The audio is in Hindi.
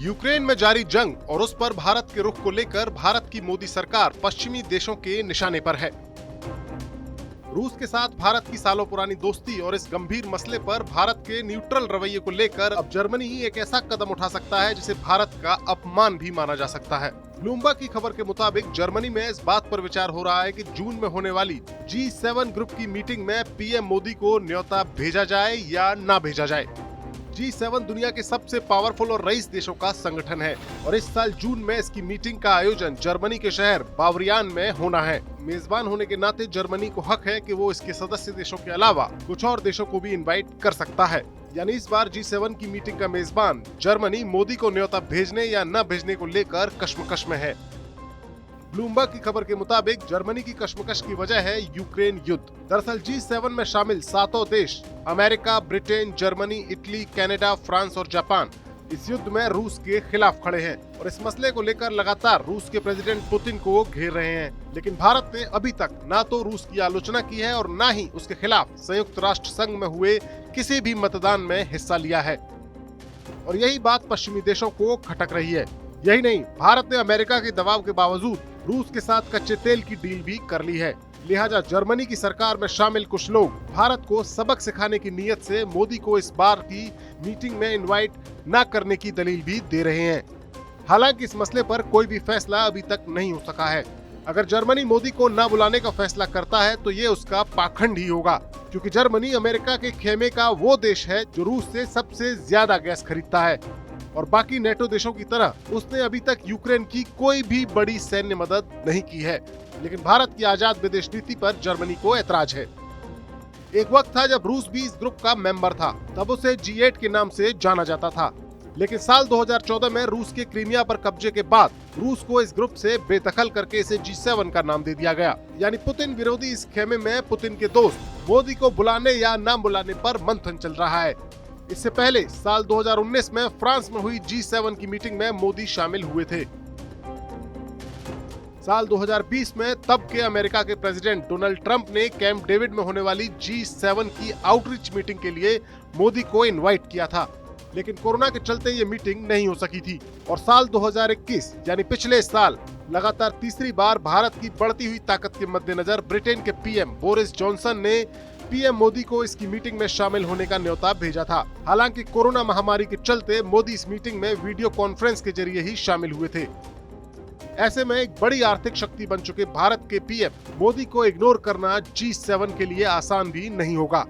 यूक्रेन में जारी जंग और उस पर भारत के रुख को लेकर भारत की मोदी सरकार पश्चिमी देशों के निशाने पर है। रूस के साथ भारत की सालों पुरानी दोस्ती और इस गंभीर मसले पर भारत के न्यूट्रल रवैये को लेकर अब जर्मनी एक ऐसा कदम उठा सकता है जिसे भारत का अपमान भी माना जा सकता है। ब्लूमबर्ग की खबर के मुताबिक जर्मनी में इस बात पर विचार हो रहा है कि जून में होने वाली G7 ग्रुप की मीटिंग में पीएम मोदी को न्योता भेजा जाए या ना भेजा जाए। G7 दुनिया के सबसे पावरफुल और रईस देशों का संगठन है और इस साल जून में इसकी मीटिंग का आयोजन जर्मनी के शहर बावरियान में होना है। मेजबान होने के नाते जर्मनी को हक है कि वो इसके सदस्य देशों के अलावा कुछ और देशों को भी इनवाइट कर सकता है। यानी इस बार G7 की मीटिंग का मेजबान जर्मनी मोदी को न्योता भेजने या न भेजने को लेकर कश्मकश में है। ब्लूमबर्ग की खबर के मुताबिक जर्मनी की कश्मकश की वजह है यूक्रेन युद्ध। दरअसल G7 में शामिल 7 देश America, Britain, Germany, Italy, Canada, France और जापान इस युद्ध में रूस के खिलाफ खड़े हैं और इस मसले को लेकर लगातार रूस के प्रेसिडेंट पुतिन को घेर रहे हैं। लेकिन भारत ने अभी तक ना तो रूस की आलोचना की है और न ही उसके खिलाफ संयुक्त राष्ट्र संघ में हुए किसी भी मतदान में हिस्सा लिया है और यही बात पश्चिमी देशों को खटक रही है। यही नहीं, भारत ने अमेरिका के दबाव के बावजूद रूस के साथ कच्चे तेल की डील भी कर ली है। लिहाजा जर्मनी की सरकार में शामिल कुछ लोग भारत को सबक सिखाने की नीयत से मोदी को इस बार की मीटिंग में इनवाइट न करने की दलील भी दे रहे हैं। हालांकि इस मसले पर कोई भी फैसला अभी तक नहीं हो सका है। अगर जर्मनी मोदी को न बुलाने का फैसला करता है तो ये उसका पाखंड ही होगा, क्योंकि जर्मनी अमेरिका के खेमे का वो देश है जो रूस से सबसे ज्यादा गैस खरीदता है और बाकी नेटो देशों की तरह उसने अभी तक यूक्रेन की कोई भी बड़ी सैन्य मदद नहीं की है। लेकिन भारत की आजाद विदेश नीति पर जर्मनी को ऐतराज है। एक वक्त था जब रूस भी इस ग्रुप का मेंबर था, तब उसे G8 के नाम से जाना जाता था। लेकिन साल 2014 में रूस के क्रीमिया पर कब्जे के बाद रूस को इस ग्रुप से बेदखल करके इसे G7 का नाम दे दिया गया। यानी पुतिन विरोधी इस खेमे में पुतिन के दोस्त मोदी को बुलाने या न बुलाने पर मंथन चल रहा है। इससे पहले साल 2019 में फ्रांस में हुई G7 की मीटिंग में मोदी शामिल हुए थे। साल 2020 में तब के अमेरिका के प्रेसिडेंट डोनाल्ड ट्रंप ने कैंप डेविड में होने वाली G7 की आउटरीच मीटिंग के लिए मोदी को इनवाइट किया था, लेकिन कोरोना के चलते ये मीटिंग नहीं हो सकी थी। और साल 2021 यानी पिछले साल लगातार तीसरी बार भारत की बढ़ती हुई ताकत के मद्देनजर ब्रिटेन के पीएम बोरिस जॉनसन ने पीएम मोदी को इसकी मीटिंग में शामिल होने का न्योता भेजा था। हालांकि कोरोना महामारी के चलते मोदी इस मीटिंग में वीडियो कॉन्फ्रेंस के जरिए ही शामिल हुए थे। ऐसे में एक बड़ी आर्थिक शक्ति बन चुके भारत के पीएम मोदी को इग्नोर करना G7 के लिए आसान भी नहीं होगा।